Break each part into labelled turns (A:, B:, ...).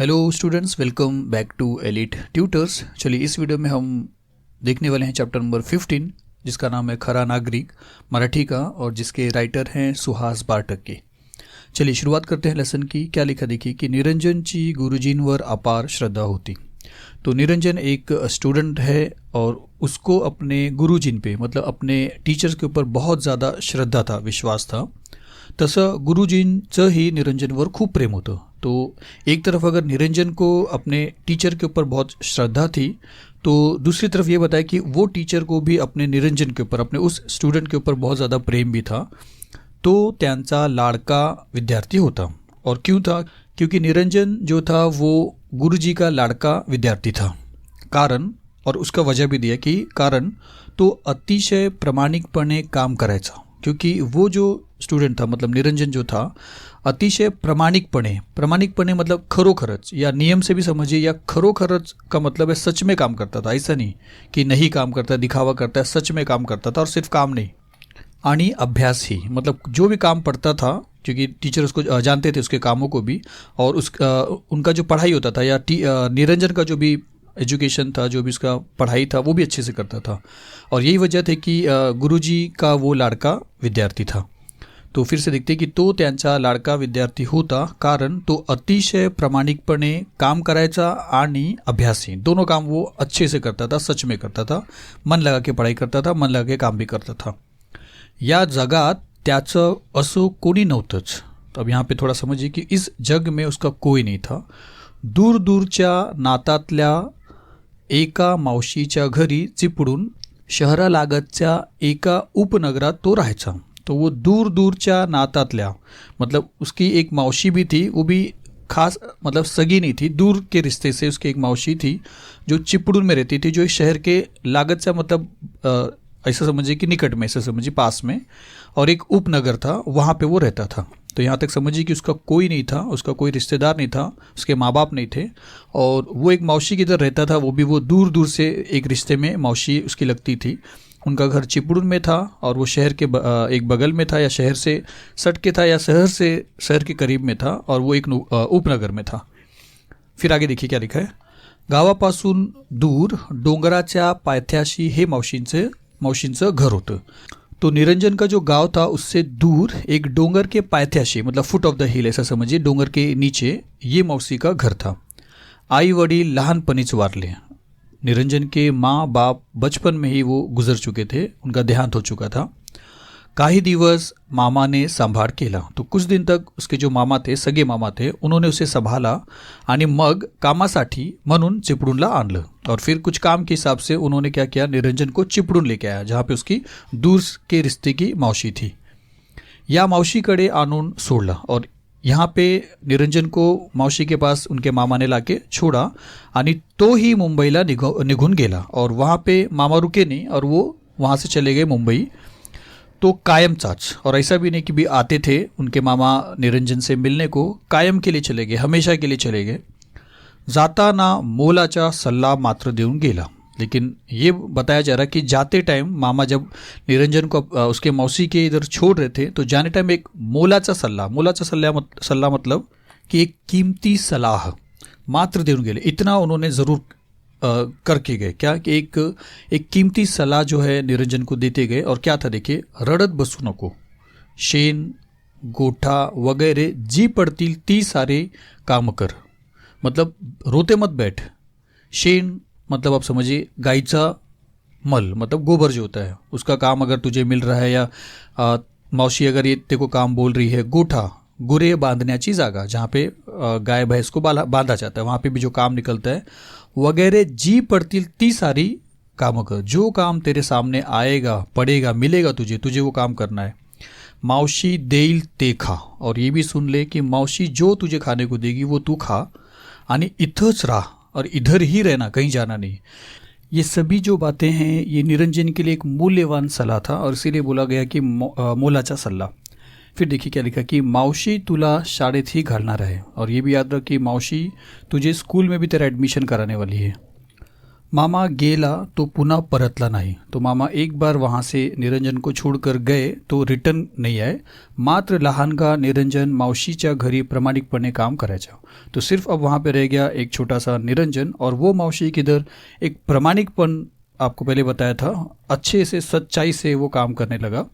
A: Hello students, welcome back to Elite Tutors. चलिए इस video में हम देखने वाले हैं चैप्टर नंबर 15, जिसका नाम है खरा नागरिक, मराठी का, और जिसके राइटर हैं सुहास बारटक्के। चलिए शुरुआत करते हैं लेसन की। क्या लिखा देखिए कि निरंजनची गुरुजींवर अपार श्रद्धा होती। तो निरंजन एक स्टूडेंट है और उसको अपने गुरुजीं पे मतलब अपने टीचर्स के ऊपर बहुत ज़्यादा श्रद्धा था, विश्वास था। तसं गुरुजींचंही निरंजनवर खूप प्रेम होतं। तो एक तरफ अगर निरंजन को अपने टीचर के ऊपर बहुत श्रद्धा थी, तो दूसरी तरफ ये बताया कि वो टीचर को भी अपने निरंजन के ऊपर, अपने उस स्टूडेंट के ऊपर बहुत ज़्यादा प्रेम भी था। तो त्यांचा लाड़का विद्यार्थी होता। और क्यों था? क्योंकि निरंजन जो था वो गुरुजी का लाड़का विद्यार्थी था। कारण, और उसका वजह भी दिया कि कारण तो अतिशय प्रामाणिकपणे काम करायचा। क्योंकि वो जो स्टूडेंट था मतलब निरंजन जो था अतिशय प्रामाणिकपणे मतलब खरोखरच, या नियम से भी समझिए, या खरोखरच का मतलब है सच में काम करता था। ऐसा नहीं कि नहीं काम करता, दिखावा करता है, सच में काम करता था। और सिर्फ काम नहीं, आणि अभ्यास ही, मतलब जो भी काम पढ़ता था, क्योंकि टीचर उसको जानते थे उसके कामों को भी, और उनका जो पढ़ाई होता था, या निरंजन का जो भी एजुकेशन था, जो भी उसका पढ़ाई था, वो भी अच्छे से करता था। और यही वजह थी कि गुरुजी का वो लाड़का विद्यार्थी था। तो फिर से देखते कि तो त्यांचा लाड़का विद्यार्थी होता, कारण तो अतिशय प्रामाणिकपणे काम करायचा आणि अभ्यासी, दोनों काम वो अच्छे से करता था, सच में करता था, मन लगा के पढ़ाई करता था, मन लगा के काम भी करता था। या जगात त्याचं असो कोणी नव्हतंच। तो अब यहाँ पे थोड़ा समझिए कि इस जग में उसका कोई नहीं था। दूर दूरच्या नातातल्या एका मावशीच्या घरी चिपडून शहरालागतच्या एका उपनगरात तो राहायचा। तो वो दूर दूरच्या नातातल्या मतलब उसकी एक मौसी भी थी, वो भी खास मतलब सगी नहीं थी, दूर के रिश्ते से उसकी एक मौसी थी जो चिपड़ून में रहती थी, जो इस शहर के लागत से मतलब ऐसा समझिए कि निकट में, ऐसा समझिए पास में, और एक उपनगर था, वहाँ पे वो रहता था। तो यहाँ तक समझिए कि उसका कोई नहीं था, उसका कोई रिश्तेदार नहीं था, उसके माँ बाप नहीं थे, और वो एक मौसी की तरह रहता था। वो भी वो दूर दूर से एक रिश्ते में मौसी उसकी लगती थी। उनका घर चिपड़ून में था और वो शहर के एक बगल में था, या शहर से सट के था, या शहर के करीब में था, और वो एक उपनगर में था। फिर आगे देखिए क्या लिखा है। गावापासून दूर डोंगराच्या पायथ्याशी हे मावशींचं घर होतं। तो निरंजन का जो गांव था उससे दूर एक डोंगर के पायथ्याशी मतलब फुट ऑफ द हिल, ऐसा समझिए, डोंगर के नीचे ये मौसी का घर था। आई वडील लहानपणीच वारले। निरंजन के माँ बाप बचपन में ही वो गुजर चुके थे, उनका देहांत हो चुका था। काही दिवस मामा ने सांभाळ केला। तो कुछ दिन तक उसके जो मामा थे, सगे मामा थे, उन्होंने उसे संभाला आणि मग कामासाठी म्हणून चिपळूणला आणलं। और फिर कुछ काम के हिसाब से उन्होंने क्या किया, निरंजन को चिपळूण लेके आया, जहाँ पे उसकी दूर के रिश्ते की मौसी थी। या मौसीकडे आणून सोडला, और यहाँ पे निरंजन को मौसी के पास उनके मामा ने लाके छोड़ा, आणि तो ही मुंबईला निघून गेला। और वहाँ पे मामा रुके नहीं और वो वहाँ से चले गए मुंबई। तो कायम चाच, और ऐसा भी नहीं कि भी आते थे उनके मामा निरंजन से मिलने को, कायम के लिए चले गए, हमेशा के लिए चले गए। जाताना मोलाचा सल्ला मात्र देऊन गेला। लेकिन ये बताया जा रहा कि जाते टाइम मामा जब निरंजन को उसके मौसी के इधर छोड़ रहे थे, तो जाने टाइम एक मोलाचा सल्ला मतलब कि एक कीमती सलाह मात्र देऊन गेले, इतना उन्होंने ज़रूर करके गए। क्या कि एक कीमती सलाह जो है निरंजन को देते गए। और क्या था देखिए, रडत बसू नको, शेण गोठा वगैरह जी पड़तील ती सारे काम कर, मतलब रोते मत बैठ। शेण मतलब आप समझिए गायचा मल, मतलब गोबर जो होता है उसका काम अगर तुझे मिल रहा है, या मौसी अगर ये तेको काम बोल रही है। गोठा गुरे बांधण्याची जागा, जहाँ पे गाय भैंस को बांधा जाता है, वहाँ पे भी जो काम निकलता है, वगैरह जी पड़तील ती सारी काम कर। जो काम तेरे सामने आएगा, पड़ेगा, मिलेगा तुझे वो काम करना है। मौसी देईल ते खा, और ये भी सुन ले कि मौसी जो तुझे खाने को देगी वो तू खा, आणि इथंच रहा, और इधर ही रहना, कहीं जाना नहीं। ये सभी जो बातें हैं ये निरंजन के लिए एक मूल्यवान सलाह था, और इसीलिए बोला गया कि मोलाचा सल्ला। फिर देखिए क्या लिखा कि मावशी तुला शाळेत ही घालणार आहे, और ये भी याद रख कि मावशी तुझे स्कूल में भी तेरा एडमिशन कराने वाली है। मामा गेला तो पुन्हा परतला नाही. तो मामा एक बार वहाँ से निरंजन को छोड़कर गए तो रिटर्न नहीं आए. मात्र लहानगा निरंजन मावशीच्या घरी प्रामाणिकपणे काम करायचा. तो सिर्फ अब वहाँ पे रह गया एक छोटा सा निरंजन, और वो मावशी किधर एक प्रामाणिकपन, आपको पहले बताया था, अच्छे से सच्चाई से वो काम करने लगा.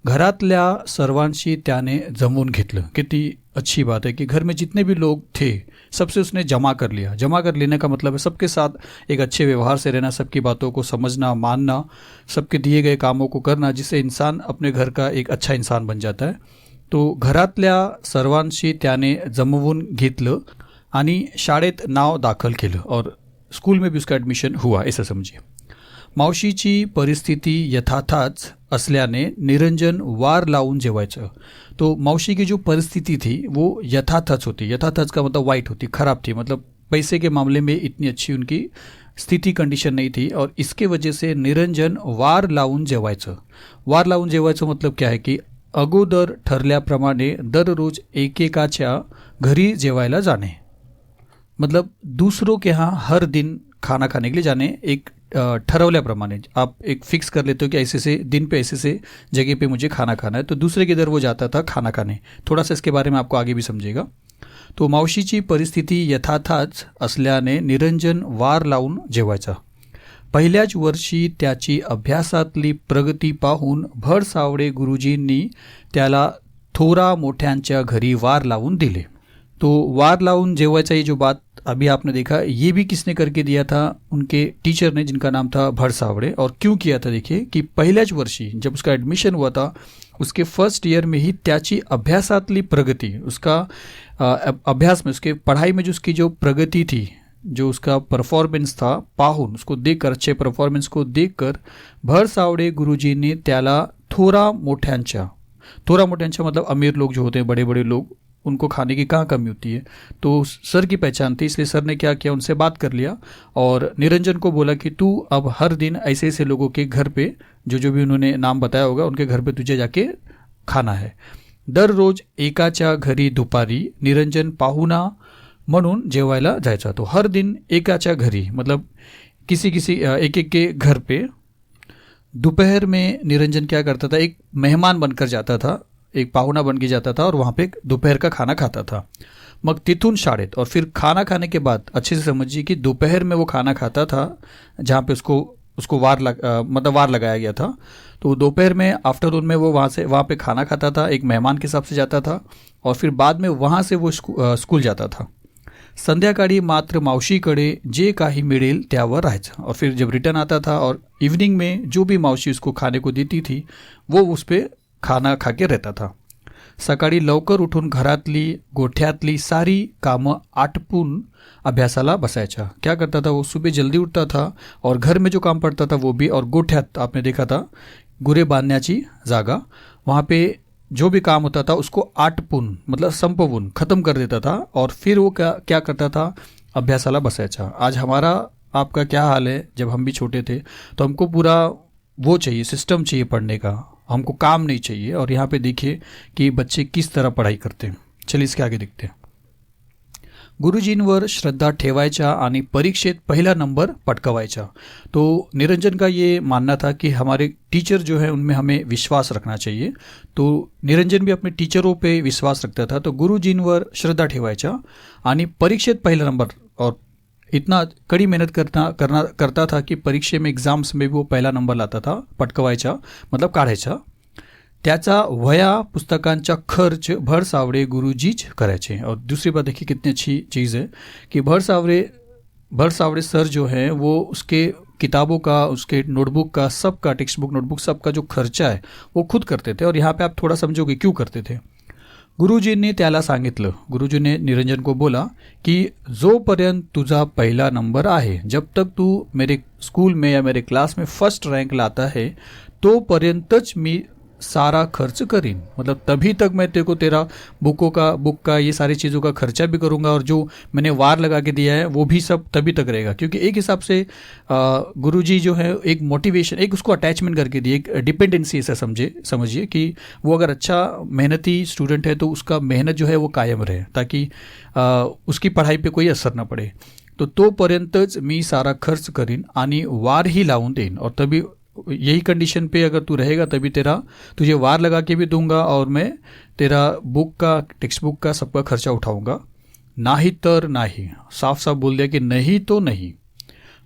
A: घरातल्या सर्वांशी त्याने जमवून घेतलं. किती अच्छी बात है कि घर में जितने भी लोग थे सबसे उसने जमा कर लिया. जमा कर लेने का मतलब है सबके साथ एक अच्छे व्यवहार से रहना, सबकी बातों को समझना, मानना, सबके दिए गए कामों को करना, जिससे इंसान अपने घर का एक अच्छा इंसान बन जाता है. तो घरातल्या सर्वांशी त्याने जमवून घेतलं आणि शाळेत नाव दाखल केलं, और स्कूल में भी उसका एडमिशन हुआ, ऐसा समझिए. मावशीची परिस्थिती यथाथाच असल्याने निरंजन वार लावून जेवायचं. तो मावशी की जो परिस्थिति थी वो यथाथाच होती. यथाथाच का मतलब वाइट होती, खराब थी, मतलब पैसे के मामले में इतनी अच्छी उनकी स्थिति कंडीशन नहीं थी, और इसके वजह से निरंजन वार लावून जेवायचं. वार लावून जेवायचं मतलब क्या है कि अगोदर ठरल्याप्रमाणे दररोज एकेकाच्या घरी जेवायला जाणे. मतलब दूसरों के यहाँ हर दिन खाना खाने के लिए जाने. एक ठरवल्याप्रमाणे आप एक फिक्स कर लेते हो कि ऐसे से दिन पे ऐसे से जगह पे मुझे खाना खाना है, तो दूसरे के इधर वो जाता था खाना खाने. थोड़ा सा इसके बारे में आपको आगे भी समझेगा. तो मावशीची परिस्थिती यथाथाच असल्याने निरंजन वार लावून जेवायचा. पहिल्याच वर्षी त्याची अभ्यासातली प्रगती पाहून भडसावळे गुरुजींनी त्याला थोरा मोठ्यांच्या घरी वार लावून दिले. तो वार लावून जेवायचा ये जो बात अभी आपने देखा, ये भी किसने करके दिया था? उनके टीचर ने, जिनका नाम था भडसावड़े. और क्यों किया था देखिए कि पहिल्याच वर्षी जब उसका एडमिशन हुआ था उसके फर्स्ट ईयर में ही त्याची अभ्यासातली प्रगति, उसका अभ्यास में, उसके पढ़ाई में जो उसकी जो प्रगति थी, जो उसका परफॉर्मेंस था, पाहून, उसको देखकर, अच्छे परफॉर्मेंस को देखकर भडसावड़े गुरुजींनी त्याला थोरा मोठ्यांच्या मतलब अमीर लोग जो होते हैं, बड़े बड़े लोग, उनको खाने की कहाँ कमी होती है, तो सर की पहचान थी, इसलिए सर ने क्या किया, उनसे बात कर लिया और निरंजन को बोला कि तू अब हर दिन ऐसे ऐसे लोगों के घर पे, जो भी उन्होंने नाम बताया होगा, उनके घर पे तुझे जाके खाना है. दररोज एकाच्या घरी दुपारी निरंजन पाहुणा म्हणून जेवायला जायचा. तो हर दिन एकाच्या घरी मतलब किसी एक के घर पे दोपहर में निरंजन क्या करता था, एक मेहमान बनकर जाता था, एक पाहुणा बन के जाता था और वहाँ पे दोपहर का खाना खाता था. मग तिथून शाळेत, और फिर खाना खाने के बाद अच्छे से समझिए कि दोपहर में वो खाना खाता था जहाँ पे उसको वार लगाया गया था. तो दोपहर में, आफ्टरनून में वो वहाँ पे खाना खाता था, एक मेहमान के हिसाब से जाता था, और फिर बाद में वहाँ से वो स्कूल जाता था. संध्याकाळी मात्र मावशीकडे जे काही मिळेल त्यावर राहायचं, और फिर जब रिटर्न आता था और इवनिंग में जो भी मावशी उसको खाने को देती थी वो उस पर खाना खा के रहता था. सकाळी लवकर उठून घरातली गोठ्यातली सारी कामं आटपून अभ्यासाला बसायचा. क्या करता था वो, सुबह जल्दी उठता था और घर में जो काम पड़ता था वो भी, और गोठ्यात आपने देखा था गुरे बांधण्याची जागा, वहाँ पे जो भी काम होता था उसको आटपून मतलब संपवून खत्म कर देता था, और फिर वो क्या करता था, अभ्यासाला बसायचा. आज हमारा आपका क्या हाल है, जब हम भी छोटे थे तो हमको पूरा वो चाहिए, सिस्टम चाहिए पढ़ने का, हमको काम नहीं चाहिए. और यहाँ पे देखिए कि बच्चे किस तरह पढ़ाई करते हैं. चलिए इसके आगे देखते हैं. गुरुजींवर श्रद्धा ठेवायचा आणि परीक्षेत पहला नंबर पटकवायचा. तो निरंजन का ये मानना था कि हमारे टीचर जो है उनमें हमें विश्वास रखना चाहिए. तो निरंजन भी अपने टीचरों पे विश्वास रखता था. तो गुरुजींवर श्रद्धा ठेवायचा आणि परीक्षेत पहला नंबर, और इतना कड़ी मेहनत करता था कि परीक्षे में, एग्जाम्स में भी वो पहला नंबर लाता था. पटकवायचा मतलब काढायचा. त्याचा वह्या पुस्तकांचा खर्च भडसावड़े गुरुजीच करायचे. और दूसरी बात देखिए कितनी अच्छी चीज़ है कि भडसावड़े सर जो हैं वो उसके किताबों का, उसके नोटबुक का, सबका, टेक्स्ट बुक, नोटबुक, सबका जो खर्चा है वो खुद करते थे. और यहाँ पे आप थोड़ा समझोगे क्यों करते थे. गुरुजींनी त्याला सांगितलं, गुरुजीने निरंजन को बोला कि जोपर्यंत तुझा पहला नंबर आहे, जब तक तू मेरे स्कूल में या मेरे क्लास में फर्स्ट रैंक लाता है, तोपर्यंतच मी सारा खर्च करीन. मतलब तभी तक मैं तेरे को तेरा बुक का ये सारी चीज़ों का खर्चा भी करूँगा, और जो मैंने वार लगा के दिया है वो भी सब तभी तक रहेगा. क्योंकि एक हिसाब से गुरुजी जो है एक मोटिवेशन, एक उसको अटैचमेंट करके दिए, एक डिपेंडेंसी ऐसा समझिए कि वो अगर अच्छा मेहनती स्टूडेंट है तो उसका मेहनत जो है वो कायम रहे, ताकि उसकी पढ़ाई पे कोई असर ना पड़े. तो तोपर्यंतच मी सारा खर्च करीन आणि वारही लावून देईन, और तभी यही कंडीशन पे अगर तू रहेगा तभी तुझे वार लगा के भी दूंगा और मैं तेरा बुक का, टेक्स्ट बुक का सबका खर्चा उठाऊंगा. नाही तर नाही. साफ साफ बोल दिया की नहीं तो नहीं.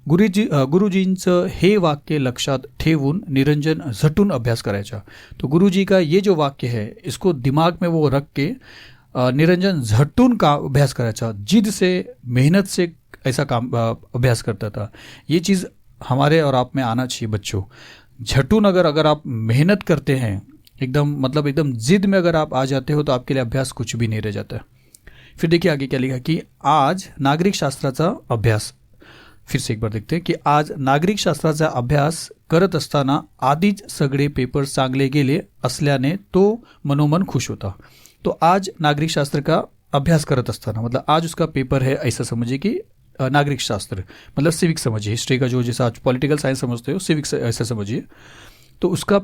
A: गुरुजींचं हे वाक्य लक्षात ठेवून निरंजन झटून अभ्यास करायचा. तो गुरुजी का ये जो वाक्य है इसको दिमाग में वो रख के निरंजन झटून का अभ्यास करायचा, जिद से, मेहनत से ऐसा काम अभ्यास करता था. ये चीज़ हमारे और आप में आना चाहिए बच्चों. झटून अगर आप मेहनत करते हैं, एकदम जिद में अगर आप आ जाते हो तो आपके लिए अभ्यास कुछ भी नहीं रह जाता. फिर देखिए आगे क्या लिखा कि आज नागरिक शास्त्राचा अभ्यास. फिर से एक बार देखते हैं की आज नागरिक शास्त्राचा अभ्यास करत असताना आधीच सगळे पेपर चांगले गेले असल्याने तो मनोमन खुश होता. तो आज नागरिक शास्त्र का अभ्यास करत असताना मतलब आज उसका पेपर है, ऐसा समझिए कि नागरिक शास्त्र मतलब सिविक्स समझिए, हिस्ट्री का जो जैसा आज पॉलिटिकल साइंस समझते हो सिविक्स ऐसा समझिए. तो उसका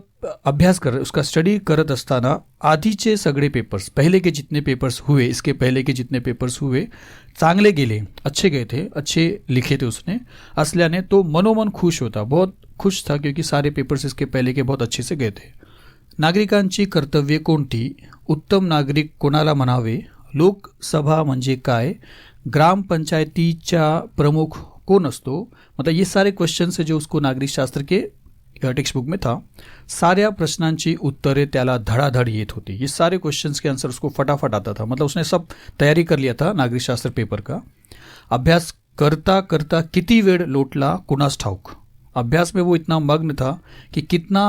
A: अभ्यास उसका स्टडी करत असताना आधीचे सगळे पेपर्स, पहले के जितने पेपर्स हुए, इसके पहले के जितने पेपर्स हुए चांगले गेले, अच्छे गए थे, अच्छे लिखे थे उसने, असल्याने तो मनोमन खुश होता, बहुत खुश था क्योंकि सारे पेपर्स इसके पहले के बहुत अच्छे से गए थे. नागरिकांची कर्तव्ये कोणती, उत्तम नागरिक कोणाला म्हणावे, लोकसभा म्हणजे काय, ग्रामपंचायतीचा प्रमुख कौन असतो. मतलब ये सारे क्वेश्चन है जो उसको नागरिक शास्त्र के टेक्स्ट बुक में था. साऱ्या प्रश्नांची उत्तरे त्याला धड़ाधड़ येत होती. ये सारे क्वेश्चंस के आंसर उसको फटाफट आता था. मतलब उसने सब तैयारी कर लिया था नागरिक शास्त्र पेपर का. अभ्यास करता करता किती वेळ लोटला कुणास ठाऊक. अभ्यास में वो इतना मग्न था कि कितना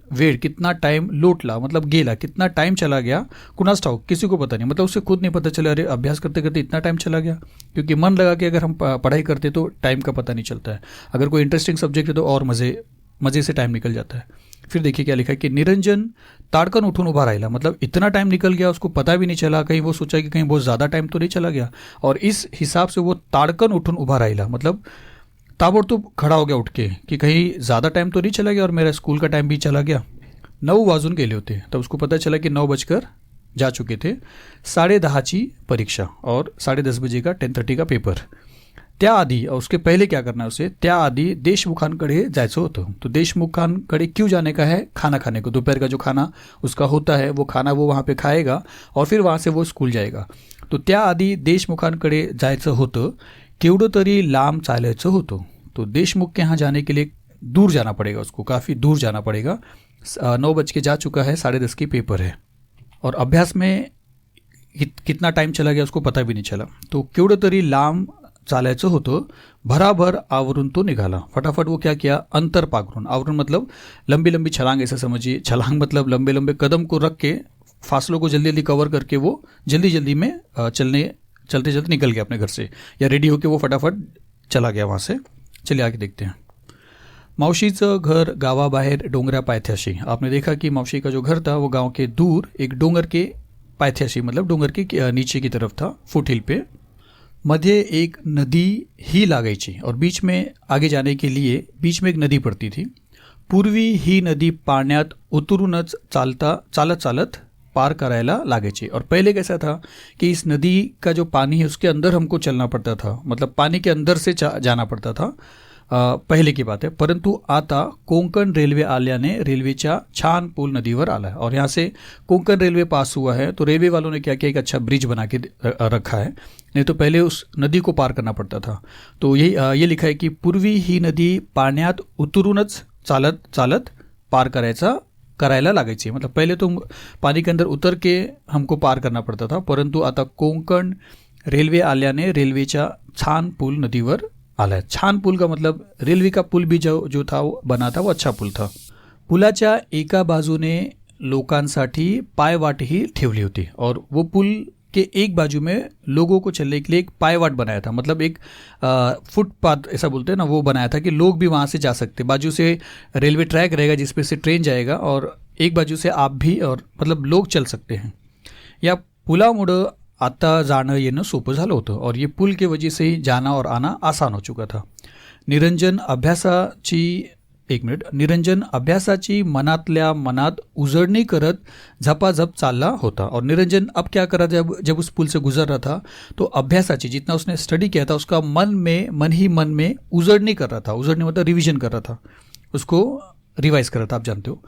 A: वेळ, कितना टाइम लोटला मतलब गेला, कितना टाइम चला गया कुणास ठाऊक, किसी को पता नहीं. मतलब उसे खुद नहीं पता चला अरे अभ्यास करते करते इतना टाइम चला गया. क्योंकि मन लगा कि अगर हम पढ़ाई करते तो टाइम का पता नहीं चलता है. अगर कोई इंटरेस्टिंग सब्जेक्ट है तो और मज़े से टाइम निकल जाता है. फिर देखिए क्या लिखा है कि निरंजन ताड़कन उठून उभा राहिला. मतलब इतना टाइम निकल गया उसको पता भी नहीं चला. कहीं वो सोचा कि कहीं बहुत ज़्यादा टाइम तो नहीं चला गया, और इस हिसाब से वो ताड़कन उठून उभा राहिला. मतलब ताबड़तोब खड़ा हो गया उठ के कि कहीं ज़्यादा टाइम तो नहीं चला गया और मेरा स्कूल का टाइम भी चला गया. 9 वाजून गेले होते. तब उसको पता चला कि 9 बजकर जा चुके थे. 10:30ची परीक्षा और 10:30 बजे का 10:30 का पेपर. त्याआधी, और उसके पहले क्या करना है उसे, त्याआधी देशमुखांकडे जायचं होतं. तो देशमुखांकडे क्यों जाने का है, खाना खाने को. दोपहर का जो खाना उसका होता है वो खाना वो वहाँ पे खाएगा और फिर वहाँ से वो स्कूल जाएगा. तो त्याआधी देशमुखांकडे जायचं होतं. केवढं तरी लांब चालायचं होतं. तो देशमुख के यहाँ जाने के लिए दूर जाना पड़ेगा उसको, काफ़ी दूर जाना पड़ेगा. 9 बज के जा चुका है, 10:30 की पेपर है और अभ्यास में कितना टाइम चला गया उसको पता भी नहीं चला. तो केवढं तरी लांब चालायचं होतं. भराभर आवरून तो निघाला. फटाफट वो क्या किया, अंतर पाखरून. आवरून मतलब लंबी लंबी छलांग ऐसा समझिए. छलांग मतलब लंबे लंबे कदम को रख के फासलों को जल्दी जल्दी कवर करके वो जल्दी जल्दी में चलते चलते निकल गया अपने घर से, या रेडी होके वो फटाफट चला गया वहाँ से. चलिए आगे देखते हैं. मौशीचं घर गावाबाहेर डोंगरा पायथ्याशी. आपने देखा कि मौशी का जो घर था वो गांव के दूर एक डोंगर के पायथ्याशी मतलब डोंगर के नीचे की तरफ था, फुट हिल पे. मध्य एक नदी ही लागायची और बीच में आगे जाने के लिए बीच में एक नदी पड़ती थी. पूर्वी ही नदी पाण्यात उतरूनच चालत चालत पार करायला लागायची. और पहले कैसा था कि इस नदी का जो पानी है उसके अंदर हमको चलना पड़ता था, मतलब पानी के अंदर से जाना पड़ता था. पहले की बात है. परंतु आता कोंकण रेलवे आल्याने रेल्वेच्या छान पुल नदीवर आला है और यहाँ से कोंकण रेलवे पास हुआ है. तो रेलवे वालों ने क्या किया, एक अच्छा ब्रिज बना के रखा है. नहीं तो पहले उस नदी को पार करना पड़ता था. तो ये लिखा है कि पूर्वी ही नदी पाण्यात उतरूनच चालत चालत पार करायला लागायची. मतलब पहले तो पानी के अंदर उतर के हमको पार करना पड़ता था, परंतु आता कोंकण रेलवे आल्याने रेल्वेच्या छान पुल नदीवर आला है. छान पुल का मतलब रेलवे का पुल भी जो था वो बना था वो अच्छा पुल था. पुलाच्या एका बाजूने लोकांसाठी पायवाट ही ठेवली होती और वो पुल के एक बाजू में लोगों को चलने के लिए एक पायवाट बनाया था. मतलब एक फुटपाथ ऐसा बोलते हैं ना, वो बनाया था कि लोग भी वहाँ से जा सकते. बाजू से रेलवे ट्रैक रहेगा जिसपे से ट्रेन जाएगा और एक बाजू से आप भी, और मतलब लोग चल सकते हैं. या पुलामुळं आता जाणं येणं सोपं झालं होतं और ये पुल के वजह से ही जाना और आना आसान हो चुका था. निरंजन अभ्यासाची एक मिनट. निरंजन अभ्यासाची मनातल्या मनात उजळणी करत झपाझप चालला होता. और निरंजन अब क्या कर रहा था, जब उस पुल से गुजर रहा था तो अभ्यासाची, जितना उसने स्टडी किया था उसका मन ही मन में उजळणी कर रहा था. उजळणी मतलब रिविजन कर रहा था, उसको रिवाइज कर रहा था, आप जानते हो.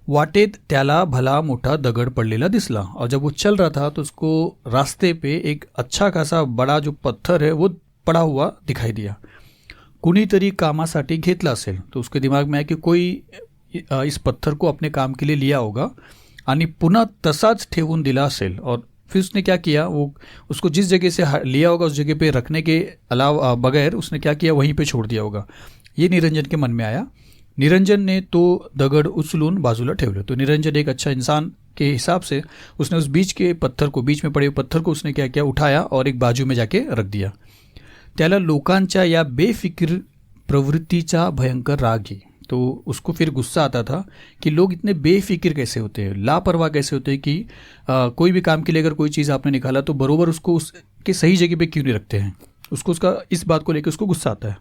A: वाटेत त्याला भला मोठा दगड पडलेला दिसला. और जब वो चल रहा था तो उसको रास्ते पे एक अच्छा खासा बड़ा जो पत्थर है वो पड़ा हुआ दिखाई दिया. कुणीतरी कामासाठी घेतला असेल. तो उसके दिमाग में आया कि कोई इस पत्थर को अपने काम के लिए लिया होगा आणि पुन्हा तसाच ठेवून दिला असेल. और फिर उसने क्या किया, वो उसको जिस जगह से लिया होगा उस जगह पे रखने के अलावा बगैर उसने क्या किया, वहीं पे छोड़ दिया होगा. ये निरंजन के मन में आया. निरंजन ने तो दगड उचलून बाजूला ठेवलं. तो निरंजन एक अच्छा इंसान के हिसाब से उसने उस बीच में पड़े पत्थर को उसने क्या किया, उठाया और एक बाजू में जाके रख दिया. त्याला लोकांच्या या बेफिक्र प्रवृत्तीचा भयंकर राग ही. तो उसको फिर गुस्सा आता था कि लोग इतने बेफिक्र कैसे होते हैं, लापरवाह कैसे होते हैं कि कोई भी काम के लिए अगर कोई चीज़ आपने निकाला तो बरोबर उसको उसके सही जगह पे क्यों नहीं रखते हैं. उसको उसका इस बात को लेकर उसको गुस्सा आता है.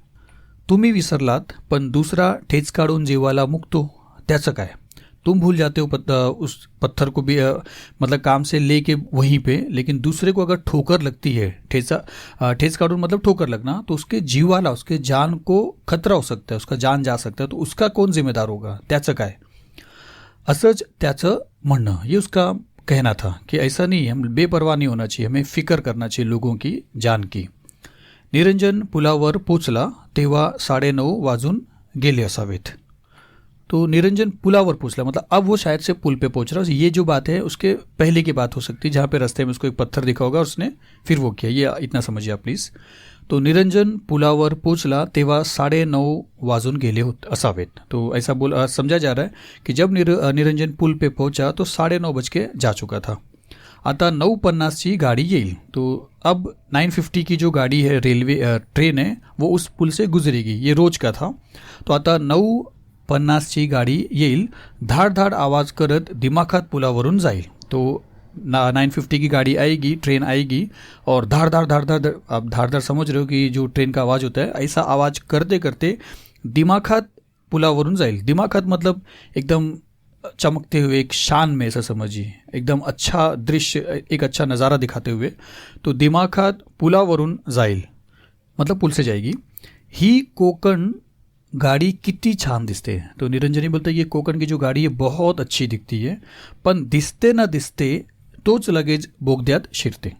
A: तुम्ही विसरलात पण दूसरा ठेच काढून जीवाला मुकतो, त्याचं काय. तुम भूल जाते हो उस पत्थर को भी मतलब काम से लेके वहीं पे, लेकिन दूसरे को अगर ठोकर लगती है, ठेच काढून मतलब ठोकर लगना, तो उसके जीवाला, उसके जान को खतरा हो सकता है, उसका जान जा सकता है. तो उसका कौन जिम्मेदार होगा, त्याचं काय. असंच त्याचं म्हणणं, ये उसका कहना था कि ऐसा नहीं, हम बेपरवाह नहीं होना चाहिए, हमें फिक्र करना चाहिए लोगों की जान की. निरंजन पुलावर पोचला तेव्हा 9:30 वाजून गेले असावेत. तो निरंजन पुलावर पहुंचला मतलब अब वो शायद से पुल पे पहुंच रहा है. ये जो बात है उसके पहले की बात हो सकती है, जहाँ पे रास्ते में उसको एक पत्थर दिखा होगा और उसने फिर वो किया. ये इतना समझिए आप प्लीज. तो निरंजन पुलावर पोचला तेव्हा 9:30 वाजून गेले असावेत. तो ऐसा समझा जा रहा है कि जब निरंजन पुल पे पहुंचा तो 9:30 बज के जा चुका था. आता 9:50 गाड़ी येईल. तो अब 9:50 की जो गाड़ी है, ट्रेन है, वो उस पुल से गुजरेगी. ये रोज का था. तो आता 9:50 गाड़ी येईल, धाड़ धाड़ आवाज़ करत दिमाखात पुलावरून जाईल. तो 9:50 की गाड़ी आएगी, ट्रेन आएगी और धाड़ धाड़ धाड़ धाड़, आप धाड़ धाड़ समझ रहे हो कि जो ट्रेन का आवाज़ होता है, ऐसा आवाज़ करते करते दिमाखात पुलावरून जाईल. दिमाखात मतलब एकदम चमकते हुए, एक शान में, ऐसा समझिए, एकदम अच्छा दृश्य, एक अच्छा नज़ारा दिखाते हुए. तो दिमाखात पुलावरून जाईल मतलब पुल से जाएगी. ही कोकण गाड़ी कितनी छान दिसते. तो निरंजनी बोलता है ये कोकण की जो गाड़ी है बहुत अच्छी दिखती है, पण दिसते ना दिसते तोच लगेच बोगद्यात शिरते.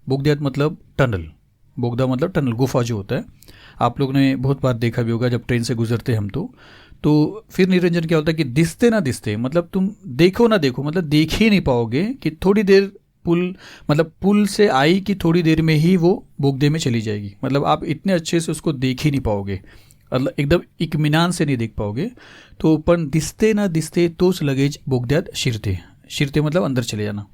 A: बोगद्यात मतलब टनल, बोगदा मतलब टनल, गुफा जो होता है. आप लोग ने बहुत बार देखा भी होगा जब ट्रेन से गुजरते हम. तो फिर निरंजन क्या होता है कि दिसते ना दिसते मतलब तुम देखो ना देखो, मतलब देख ही नहीं पाओगे कि थोड़ी देर पुल से आई कि थोड़ी देर में ही वो बोगदे में चली जाएगी. मतलब आप इतने अच्छे से उसको देख ही नहीं पाओगे, मतलब एकदम इत्मीनान से नहीं देख पाओगे. तो पण दिसते ना दिसते तोच लगेच बोगद्यात शिरते. शिरते मतलब अंदर चले जाना.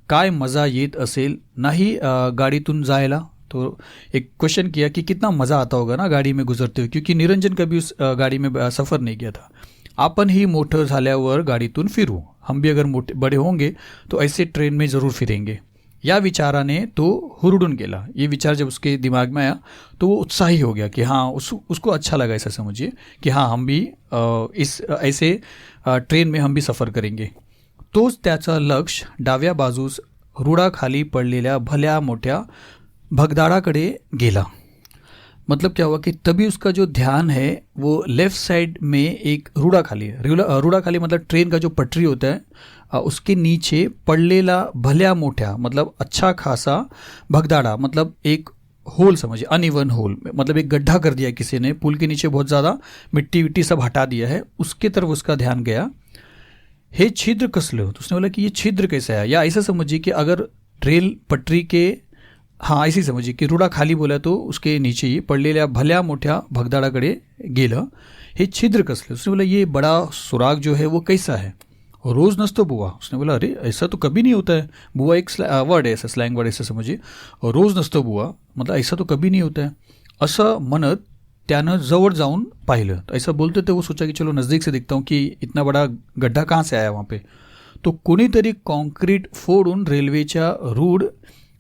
A: काय मज़ा येत असेल नाही गाडीतून जायला. तो एक क्वेश्चन किया कि कितना मज़ा आता होगा ना गाड़ी में गुजरते हुए, क्योंकि निरंजन कभी उस गाड़ी में सफ़र नहीं किया था. आपण ही मोठं झाल्यावर गाडीतून फिरू, हम भी अगर बड़े होंगे तो ऐसे ट्रेन में ज़रूर फिरेंगे. या विचाराने तो हुरडून गेला. ये विचार जब उसके दिमाग में आया तो वो उत्साही हो गया कि हाँ, उसको अच्छा लगा, ऐसा समझिए कि हाँ, हम भी ऐसे ट्रेन में हम भी सफ़र करेंगे. तोच त्याचं लक्ष डाव्या बाजूस रुडाखाली पडलेल्या भल्या मोठ्या भगदाडाकडे गेला. मतलब क्या हुआ कि तभी उसका जो ध्यान है वो लेफ़्ट साइड में एक रुडाखाली मतलब ट्रेन का जो पटरी होता है उसके नीचे पड़लेला भल्या मोठ्या मतलब अच्छा खासा भगदाड़ा, मतलब एक होल समझिए, अनइवन होल, मतलब एक गड्ढा कर दिया किसी ने, पुल के नीचे बहुत ज़्यादा मिट्टी विट्टी सब हटा दिया है, उसके तरफ उसका ध्यान गया. हे छिद्र कसलं. तो उसने बोला कि ये छिद्र कैसा है, या ऐसा समझिए कि अगर रेल पटरी के, हाँ ऐसे समझिए की रुडा खाली बोला तो उसके नीचे ही पडलेल्या भल्या मोठ्या भगदाडाकडे गेलं. हे छिद्र कसलं. उसने बोला ये बड़ा सुराग जो है वो कैसा है. रोज़ नसतो बुआ. उसने बोला अरे ऐसा तो कभी नहीं होता है. बुआ एक वर्ड है, ऐसा स्लैंग वर्ड, ऐसा समझिए. रोज़ नसतो बुआ मतलब ऐसा तो कभी नहीं होता है. असं म्हणत त्यानं जवळ जाऊन पाहिलं. तो ऐसा बोलते थे वो सोचा कि चलो नज़दीक से देखता हूँ कि इतना बड़ा गड्ढा कहाँ से आया वहाँ पे. तो कोणीतरी कॉन्क्रीट फोडून रेल्वेच्या रूळ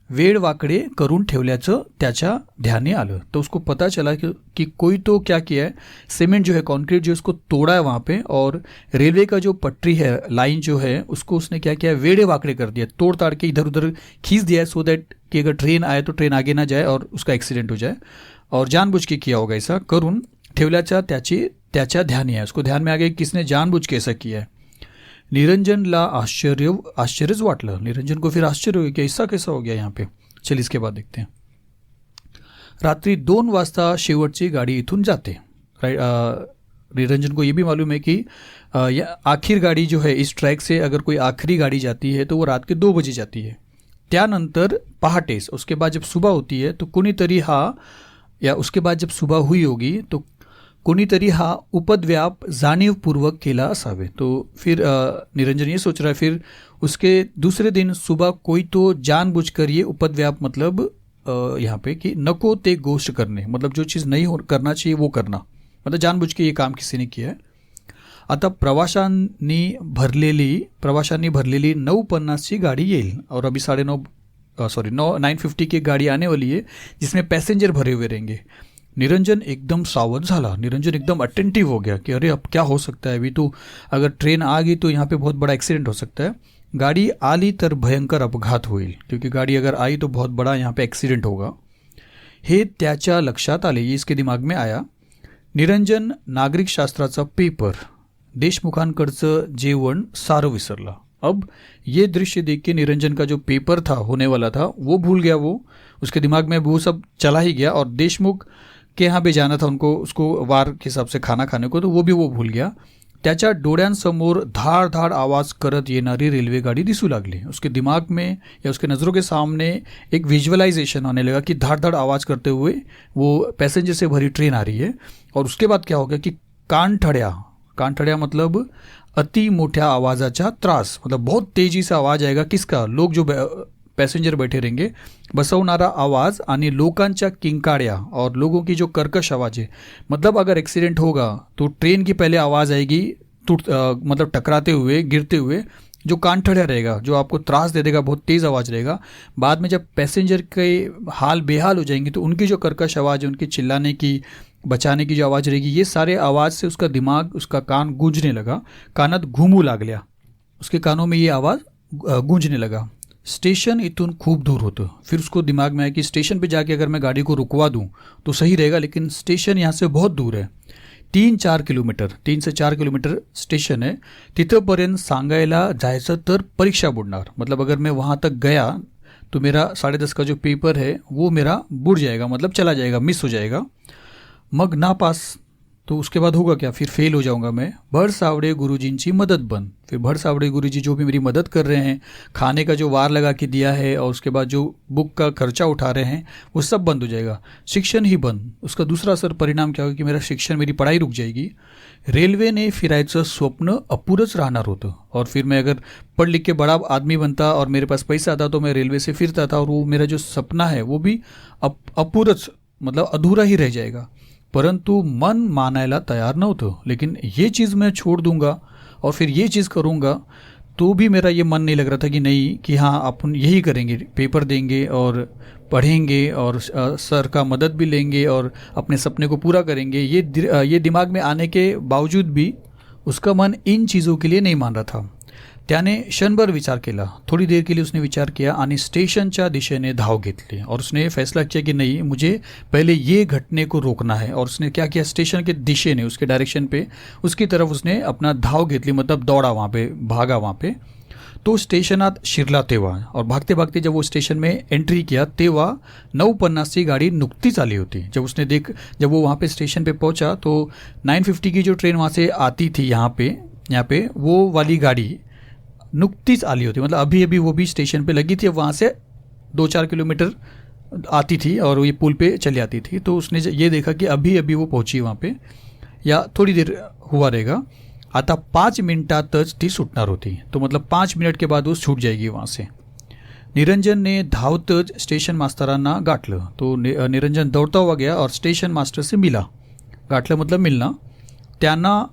A: वेड वाकड़े करून ठेवल्याचं त्याच्या ध्यानी आलं। तो उसको पता चला कि कोई तो क्या किया है, सीमेंट जो है, कंक्रीट जो है, उसको तोड़ा है वहाँ पे, और रेलवे का जो पटरी है, लाइन जो है, उसको उसने क्या किया है, वेड़े वाकड़े कर दिया, तोड़ ताड़ के इधर उधर खींच दिया है, सो दैट कि अगर ट्रेन आए तो ट्रेन आगे ना जाए और उसका एक्सीडेंट हो जाए। और जानबूझ के किया होगा ऐसा। करून ठेवल्याच्या त्याच्या ध्यानी है, उसको ध्यान में आ गया किसने जानबूझ के ऐसा किया है। निरंजनला आश्चर्यच वाटलं। निरंजन को फिर आश्चर्य हो गया, ऐसा कैसा हो गया यहाँ पे। चलिए इसके बाद देखते हैं। रात्रि 2 वाजता शेवटची गाड़ी इथून जाते। निरंजन को ये भी मालूम है कि आखिर गाड़ी जो है इस ट्रैक से, अगर कोई आखिरी गाड़ी जाती है तो वो रात के 2 बजे जाती है। त्यानंतर पहाटेस, उसके बाद जब सुबह होती है तो कुणीतरी उसके बाद जब सुबह हुई होगी तो कोणीतरी हा उपद्व्याप जाणीवपूर्वक केला असावे। तो फिर निरंजन ये सोच रहा है, फिर उसके दूसरे दिन सुबह कोई तो जानबूझकर ये उपद्व्याप मतलब यहाँ पे कि नको ते गोष्ट करने, मतलब जो चीज़ नहीं करना चाहिए वो करना, मतलब जानबूझ के ये काम किसी ने किया है। आता प्रवाशांनी भरलेली 9:50 गाड़ी येईल, और अभी 9:50 की गाड़ी आने वाली है जिसमें पैसेंजर भरे हुए रहेंगे। निरंजन एकदम सावध झाला। निरंजन एकदम अटेंटिव हो गया कि अरे अब क्या हो सकता है, अभी तो अगर ट्रेन आ गई तो यहाँ पे बहुत बड़ा एक्सीडेंट हो सकता है। गाड़ी आली तर भयंकर अपघात होईल, क्योंकि गाड़ी अगर आई तो बहुत बड़ा यहाँ पे एक्सीडेंट होगा। हे त्याच्या लक्षात आले, ये इसके दिमाग में आया। निरंजन नागरिक शास्त्राचा पेपर, देशमुखांकडचं जेवण सारं विसरला। अब ये दृश्य देख के निरंजन का जो पेपर था, होने वाला था, वो भूल गया। वो उसके दिमाग में वो सब चला ही गया, और देशमुख के यहाँ पे जाना था उनको, उसको वार के हिसाब से खाना खाने को, तो वो भी वो भूल गया। त्याच्या डोळ्यांसमोर धाड धाड आवाज करत येणारी रेल्वे गाड़ी दिसू लागली। उसके दिमाग में या उसके नज़रों के सामने एक विजुअलाइजेशन होने लगा कि धाड़ धाड़ आवाज करते हुए वो पैसेंजर से भरी ट्रेन आ रही है। और उसके बाद क्या हो गया कि कानठड्या मतलब अति मोठ्या आवाजाचा त्रास, मतलब बहुत तेजी से आवाज आएगा किसका, लोग जो पैसेंजर बैठे रहेंगे, बसवणारा आवाज आणि लोकांच्या किंकाळ्या, और लोगों की जो कर्कश आवाज है। मतलब अगर एक्सीडेंट होगा तो ट्रेन की पहले आवाज आएगी मतलब टकराते हुए, गिरते हुए, जो कानठड़िया रहेगा, जो आपको त्रास दे देगा, बहुत तेज़ आवाज़ रहेगा। बाद में जब पैसेंजर के हाल बेहाल हो जाएंगे तो उनकी जो कर्कश आवाज़ है, उनके चिल्लाने की, बचाने की जो आवाज़ रहेगी, ये सारे आवाज़ से उसका दिमाग, उसका कान गूंजने लगा। कानात घुमू लागल्या, उसके कानों में ये आवाज़ गूंजने लगा। स्टेशन इथून खूब दूर होतं। फिर उसको दिमाग में आया कि स्टेशन पे जाके अगर मैं गाड़ी को रुकवा दूं तो सही रहेगा, लेकिन स्टेशन यहाँ से बहुत दूर है, 3 से 4 किलोमीटर स्टेशन है। तिथंपर्यंत सांगायला जायचं तर परीक्षा बुडणार, मतलब अगर मैं वहाँ तक गया तो मेरा 10:30 का जो पेपर है वो मेरा बुड़ जाएगा, मतलब चला जाएगा, मिस हो जाएगा। मग नापास, तो उसके बाद होगा क्या, फिर फेल हो जाऊंगा मैं। भड़सावड़े गुरुजींची मदद बंद। फिर भड़सावड़े गुरुजी जो भी मेरी मदद कर रहे हैं, खाने का जो वार लगा के दिया है और उसके बाद जो बुक का खर्चा उठा रहे हैं, वो सब बंद हो जाएगा। शिक्षण ही बंद। उसका दूसरा असर परिणाम क्या होगा कि मेरा शिक्षण, मेरी पढ़ाई रुक जाएगी। रेल्वेने फिरायचं स्वप्न अपूरच राहणार होतं, और फिर मैं अगर पढ़ लिख के बड़ा आदमी बनता और मेरे पास पैसा आता तो मैं रेलवे से फिरता था, और वो मेरा जो सपना है वो भी अपूरच मतलब अधूरा ही रह जाएगा। परंतु मन मानायला तैयार नव्हतं। लेकिन ये चीज़ मैं छोड़ दूंगा और फिर ये चीज़ करूंगा, तो भी मेरा ये मन नहीं लग रहा था कि नहीं, कि हाँ अपन यही करेंगे, पेपर देंगे और पढ़ेंगे और सर का मदद भी लेंगे और अपने सपने को पूरा करेंगे। ये दिमाग में आने के बावजूद भी उसका मन इन चीज़ों के लिए नहीं मान रहा था। त्याने क्षणभर विचार केला, थोड़ी देर के लिए उसने विचार किया आणि स्टेशनच्या दिशेने धाव घेतली, और उसने फैसला किया कि नहीं, मुझे पहले ये घटने को रोकना है। और उसने क्या किया, स्टेशन के दिशे ने, उसके डायरेक्शन पे, उसकी तरफ उसने अपना धाव घेतली, मतलब दौड़ा वहाँ पे, भागा वहाँ पे। तो स्टेशनात शिरला तेव्हा, और भागते भागते जब वो स्टेशन में एंट्री किया तेव्हा 9:50 गाड़ी नुकतीच आली होती। जब वो वहाँ पे स्टेशन पे पहुँचा तो 9:50 की जो ट्रेन वहाँ से आती थी यहाँ पे वो वाली गाड़ी नुकतीच आली होती, मतलब अभी अभी वो भी स्टेशन पे लगी थी, वहाँ से 2-4 किलोमीटर आती थी और ये पुल पे चली आती थी। तो उसने ये देखा कि अभी अभी वो पहुंची वहाँ पे, या थोड़ी देर हुआ रहेगा, आता 5 मिनिटातच ती सुटणार होती, तो मतलब 5 मिनट के बाद वो छूट जाएगी वहाँ से। निरंजन ने धावतच स्टेशन मास्तरांना गाठलं। तो निरंजन दौड़ता हुआ गया और स्टेशन मास्टर से मिला। गाठलं मतलब मिलना। त्यांना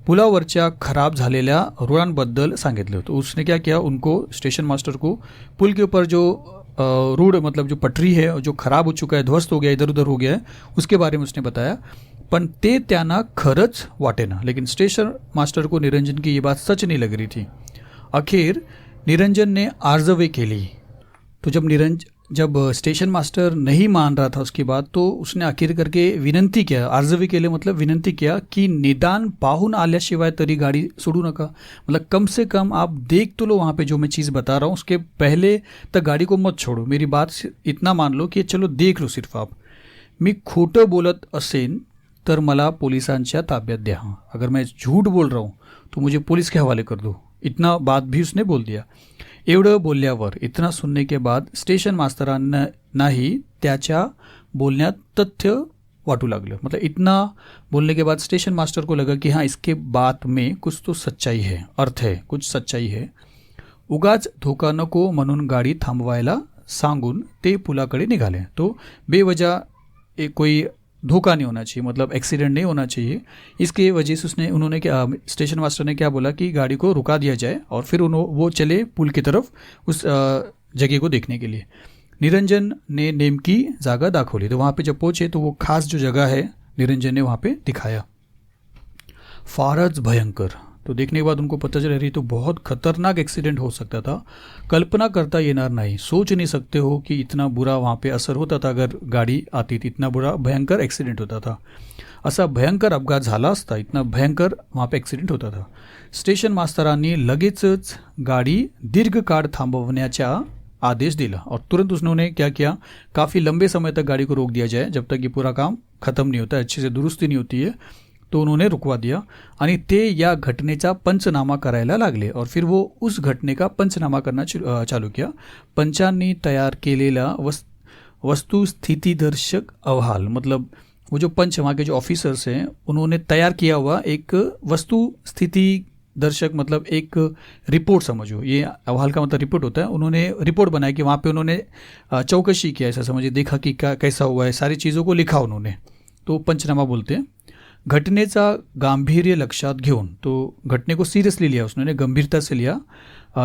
A: पुलावरच्या खराब झालेल्या रुळांबद्दल सांगितलं। तो उसने क्या किया, उनको, स्टेशन मास्टर को, पुल के ऊपर जो रोड मतलब जो पटरी है जो खराब हो चुका है, ध्वस्त हो गया, इधर उधर हो गया है, उसके बारे में उसने बताया. पण ते त्यांना खरंच वाटेना. लेकिन स्टेशन मास्टर को निरंजन की ये बात सच नहीं लग रही थी. अखेर निरंजन ने आर्जवे केली. तो जब स्टेशन मास्टर नहीं मान रहा था उसकी बात, तो उसने आखिर करके विनंती किया. आर्जवे केले मतलब विनंती किया की निदान पाहून आल्याशिवाय तरी गाड़ी सोडू नका. मतलब कम से कम आप देख तो लो वहाँ पे जो मैं चीज़ बता रहा हूँ, उसके पहले तक गाड़ी को मत छोड़ो. मेरी बात इतना मान लो कि चलो देख लो सिर्फ आप. मी खोटं बोलत असेन तर मला पोलिसांच्या ताब्यात द्या. अगर मैं झूठ बोल रहा हूँ तो मुझे पुलिस के हवाले कर दो. इतना बात भी उसने बोल दिया. एवढं बोलल्यावर, इतना सुनने के बाद स्टेशन मास्तरांनाही त्याच्या बोलण्यात तथ्य वाटू लागलं. मतलब इतना बोलने के बाद स्टेशन मास्टर को लगा कि हाँ, इसके बात में कुछ तो सच्चाई है, अर्थ है, कुछ सच्चाई है. उगाच धोका नको म्हणून गाडी थांबवायला सांगून ते पुलाकडे निघाले. तो बेवजह कोई धोखा नहीं होना चाहिए, मतलब एक्सीडेंट नहीं होना चाहिए, इसके वजह से उन्होंने क्या, स्टेशन मास्टर ने क्या बोला कि गाड़ी को रुका दिया जाए और फिर वो चले पुल की तरफ उस जगह को देखने के लिए. निरंजन ने नेमकी जागा दाखवली. तो वहाँ पे जब पहुँचे तो वो खास जो जगह है निरंजन ने वहाँ पे दिखाया. फारच भयंकर. तो देखने के बाद उनको पता चल रही तो बहुत खतरनाक एक्सीडेंट हो सकता था. कल्पना करता येणार नाही, सोच नहीं सकते हो कि इतना बुरा वहाँ पे असर होता था अगर गाड़ी आती थी. इतना बुरा भयंकर एक्सीडेंट होता था. असा भयंकर अपघात झाला असता, इतना भयंकर वहाँ पे एक्सीडेंट होता था. स्टेशन मास्तरांनी लगेचच गाड़ी दीर्घ काळ थांबवण्याचा आदेश दिला और तुरंत उन्होंने क्या किया, काफ़ी लंबे समय तक गाड़ी को रोक दिया जाए जब तक ये पूरा काम खत्म नहीं होता, अच्छे से दुरुस्ती नहीं होती है. तो उन्होंने रुकवा दिया आणि ते या घटनेचा पंचनामा करायला लागले. और फिर वो उस घटने का पंचनामा करना चालू किया. पंचांनी तयार केलेला वस्तुस्थितीदर्शक अहवाल, मतलब वो जो पंच वहाँ के जो ऑफिसर्स हैं उन्होंने तैयार किया हुआ एक वस्तुस्थिति दर्शक, मतलब एक रिपोर्ट समझो. ये अहवाल का मतलब रिपोर्ट होता है. उन्होंने रिपोर्ट बनाई कि वहाँ पे उन्होंने चौकसी किया, ऐसा समझिए, देखा कि कैसा हुआ है, सारी चीज़ों को लिखा उन्होंने. तो पंचनामा बोलते हैं. घटनेचा गांभीर्य लक्षात घेऊन, तो घटने को सीरियसली लिया उसने, गंभीरता से लिया.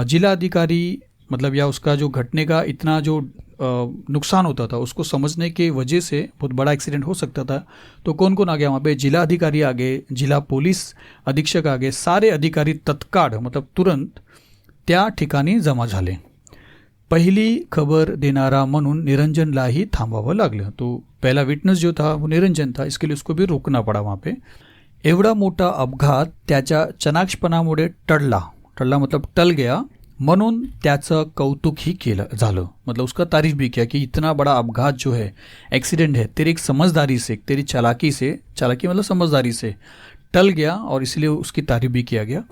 A: जिला अधिकारी, मतलब या उसका जो घटने का इतना जो नुकसान होता था उसको समझने के वजह से बहुत बड़ा एक्सीडेंट हो सकता था. तो कौन कौन आ गया वहाँ पे, जिला अधिकारी आ गए, जिला पोलीस अधीक्षक आ गए, सारे अधिकारी तत्काळ मतलब तुरंत त्या ठिकाणी जमा झाले. पहिली खबर देणारा म्हणून निरंजनलाही थांबावं लागलं. तो पहला विटनेस जो था वो निरंजन था, इसके लिए उसको भी रुकना पड़ा वहाँ पे. एवढा मोठा अपघात त्याच्या चनाक्षपणामुळे टळला मतलब टल गया, म्हणून त्याचं कौतुकही केलं झालं. मतलब उसका तारीफ भी किया कि इतना बड़ा अपघात जो है, एक्सीडेंट है, तेरी एक समझदारी से, तेरी चालाकी मतलब समझदारी से टल गया और इसलिए उसकी तारीफ भी किया गया.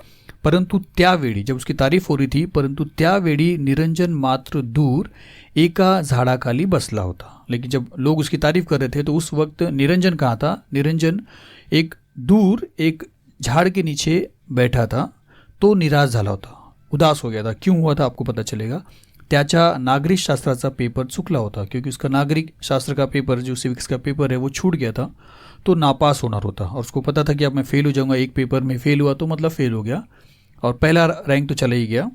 A: परंतु त्यावेळी जब उसकी तारीफ हो रही थी, परंतु त्यावेळी निरंजन मात्र दूर एका झाडाखाली बसला होता. लेकिन जब लोग उसकी तारीफ कर रहे थे तो उस वक्त निरंजन कहाँ था, निरंजन एक दूर एक झाड़ के नीचे बैठा था. तो निराश झाला होता, उदास हो गया था. क्यों हुआ था आपको पता चलेगा. त्याच्या नागरिक शास्त्राचा पेपर चुकला होता, क्योंकि उसका नागरिक शास्त्र का पेपर जो सिविक्स का पेपर है वो छूट गया था. तो नापास होना होता और उसको पता था कि अब मैं फेल हो जाऊंगा, एक पेपर में फेल हुआ तो मतलब फेल हो गया और पहला रैंक तो चला ही गया.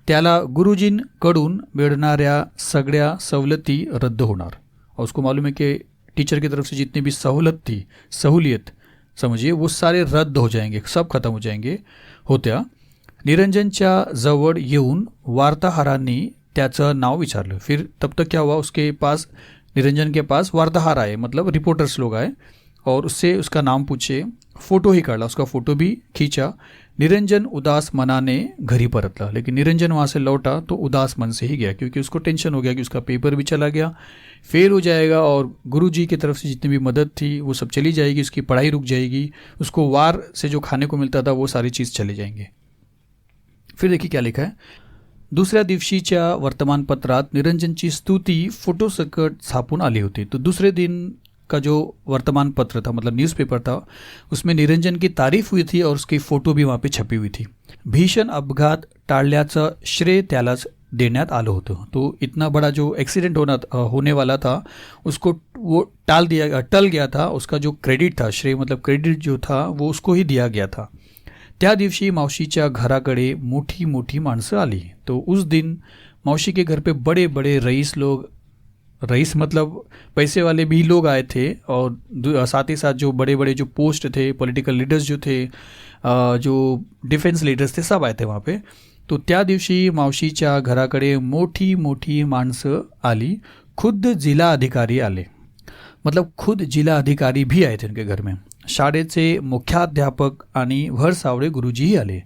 A: त्याला गुरुजींकडून मिळणाऱ्या सगळ्या सवलती रद्द होणार. और उसको मालूम है कि टीचर की तरफ से जितनी भी सहूलियत समझिए वो सारे रद्द हो जाएंगे, सब खत्म हो जाएंगे होत्या. निरंजनच्या जवळ येऊन वार्ताहरांनी त्याचं नाव विचारलं. फिर तब तक क्या हुआ, उसके पास, निरंजन के पास वार्ताहर आए, मतलब रिपोर्टर्स लोग आए और उससे उसका नाम पूछे, फ़ोटो ही काढ़ा, उसका फ़ोटो भी खींचा. निरंजन उदास मनाने घरी परतला. लेकिन निरंजन वहाँ से लौटा तो उदास मन से ही गया, क्योंकि उसको टेंशन हो गया कि उसका पेपर भी चला गया, फेल हो जाएगा और गुरुजी की तरफ से जितनी भी मदद थी वो सब चली जाएगी, उसकी पढ़ाई रुक जाएगी, उसको वार से जो खाने को मिलता था वो सारी चीज़ चले जाएंगे. फिर देखिए क्या लिखा है. दुसऱ्या दिवशीच्या वर्तमानपत्रात निरंजनची स्तुती फोटोसकट छापून आली होती. तो दूसरे दिन का जो वर्तमान पत्र था, मतलब न्यूज़पेपर था, उसमें निरंजन की तारीफ हुई थी और उसकी फ़ोटो भी वहाँ पे छपी हुई थी. भीषण अपघात टाळल्याचं श्रेय त्यालाच देण्यात आलं होतं. तो इतना बड़ा जो एक्सीडेंट होने वाला था उसको वो टल गया था. उसका जो क्रेडिट था, श्रेय मतलब क्रेडिट जो था वो उसको ही दिया गया था. त्या दिवशी मावशीच्या घराकडे मोठी मोठी माणसं आली. तो उस दिन मौसी के घर पे बड़े बड़े रईस लोग, रईस मतलब पैसे वाले भी लोग आए थे, और साथ ही साथ जो बड़े बड़े जो पोस्ट थे, पॉलिटिकल लीडर्स जो थे, जो डिफेन्स लीडर्स थे, सब आए थे वहाँ पे. तो त्या दिवशी मावशीच्या घराकडे मोठी मोठी माणसं आली, खुद जिला अधिकारी आले, मतलब खुद जिला अधिकारी भी आए थे उनके घर में. शाळेचे मुख्याध्यापक आणि भरसावळे गुरुजीही आले.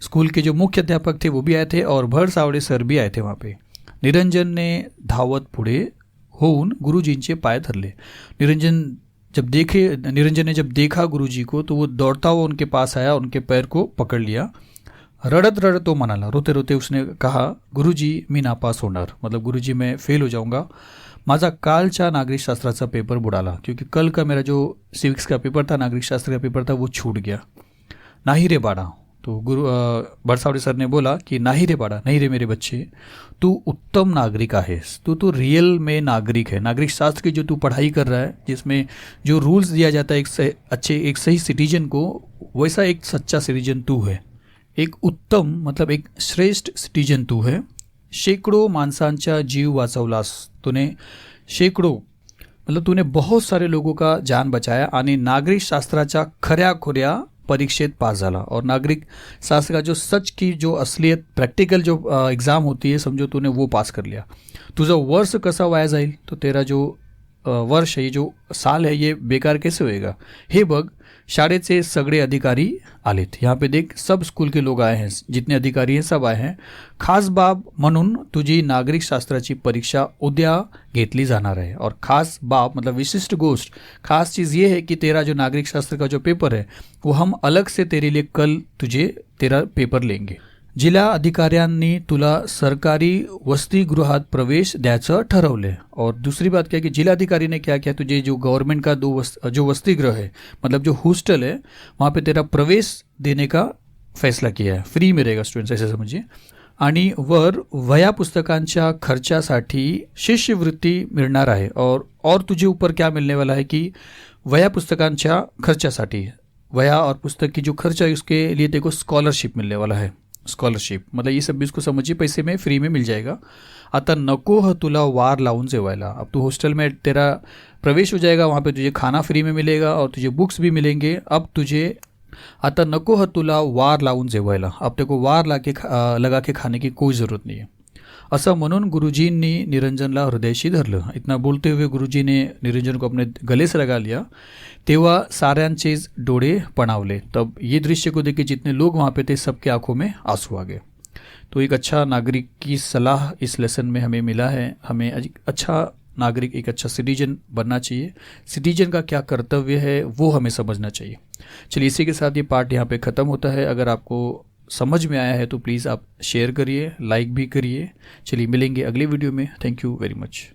A: स्कूल के जो मुख्य अध्यापक थे वो भी आए थे और भरसावळे सर भी आए थे वहाँ पे. निरंजन ने धावत पुढे होऊन गुरुजींचे पाय धरले. निरंजन ने जब देखा गुरुजी को तो वो दौड़ता हुआ उनके पास आया, उनके पैर को पकड़ लिया. रड़त रड़त तो मनाला, रोते रोते उसने कहा, गुरुजी मी नापास होणार, मतलब गुरुजी मैं फेल हो जाऊंगा. माझा कालचा नागरिक शास्त्राचा पेपर बुडाला, क्योंकि कल का मेरा जो सिविक्स का पेपर था, नागरिक शास्त्र का पेपर था, वो छूट गया. नाही रे बाड़ा, तो भरसावळे सर ने बोला कि नहीं रे बाड़ा, नहीं रे मेरे बच्चे, तू उत्तम नागरिक आहेस, तू तो रियल में नागरिक है. नागरिक शास्त्र की जो तू पढ़ाई कर रहा है, जिसमें जो रूल्स दिया जाता है एक सही सिटीजन को, वैसा एक सच्चा सिटीजन तू है. एक उत्तम मतलब एक श्रेष्ठ सिटीजन तू है. शेकडो माणसांचा जीव वाचवलास, तूने बहुत सारे लोगों का जान बचाया आणि नागरिक शास्त्राच्या खऱ्या परीक्षेत पास झाला. और नागरिक शास्त्र का जो सच की जो असलियत प्रैक्टिकल जो एग्ज़ाम होती है, समझो तूने वो पास कर लिया. तुझं वर्ष कसा वाया जाईल, तो तेरा जो वर्ष है, ये जो साल है, ये बेकार कैसे होएगा. हे बघ, शाळेचे सगळे अधिकारी आलेत. यहाँ पे देख, सब स्कूल के लोग आए हैं, जितने अधिकारी हैं सब आए हैं. खास बाब म्हणून तुझी नागरिक शास्त्राची परीक्षा उद्या घेतली जाणार है. और खास बाब मतलब विशिष्ट गोष्ट, खास चीज़ ये है कि तेरा जो नागरिक शास्त्र का जो पेपर है, वो हम अलग से तेरे लिए कल तेरा पेपर लेंगे. जिल्हा अधिकाऱ्यांनी तुला सरकारी वसतिगृहात प्रवेश द्यायचं ठरवले. और दूसरी बात क्या है कि जिलाधिकारी ने क्या किया, तुझे जो गवर्नमेंट का जो वसतिगृह है, मतलब जो हॉस्टल है, वहाँ पे तेरा प्रवेश देने का फैसला किया है. फ्री में रहेगा स्टूडेंट्स, ऐसे समझिए. आणि वर वह्या पुस्तकांच्या खर्चासाठी शिष्यवृत्ती मिळणार आहे. और तुझे ऊपर क्या मिलने वाला है कि वह्या पुस्तकांच्या खर्चासाठी, वह्या और पुस्तक की जो खर्चा है उसके लिए तेरे को स्कॉलरशिप मिलने वाला है. स्कॉलरशिप मतलब ये सब भी इसको समझिए, पैसे में फ्री में मिल जाएगा. आता नको ह तुला वार लावून जेवायला. अब तू हॉस्टल में तेरा प्रवेश हो जाएगा, वहाँ पे तुझे खाना फ्री में मिलेगा और तुझे बुक्स भी मिलेंगे. अब तुझे आता नको ह तुला वार लावून जेवायला, अब तेरे को वार लगा के खाने की कोई ज़रूरत नहीं है. असं म्हणून गुरुजींनी निरंजनला हृदयाशी धरलं. इतना बोलते हुए गुरुजी ने निरंजन को अपने गले से लगा लिया. तेव्हा साऱ्यांचेच डोळे पणावले. तब ये दृश्य को देख के जितने लोग वहाँ पे थे, सबके आंखों में आंसू आ गए. तो एक अच्छा नागरिक की सलाह इस लेसन में हमें मिला है. हमें एक अच्छा नागरिक, एक अच्छा सिटीजन बनना चाहिए. सिटीजन का क्या कर्तव्य है वो हमें समझना चाहिए. चलिए, इसी के साथ ये पार्ट यहाँ पे ख़त्म होता है. अगर आपको समझ में आया है तो प्लीज़ आप शेयर करिए, लाइक भी करिए. चलिए, मिलेंगे अगले वीडियो में. Thank you very much.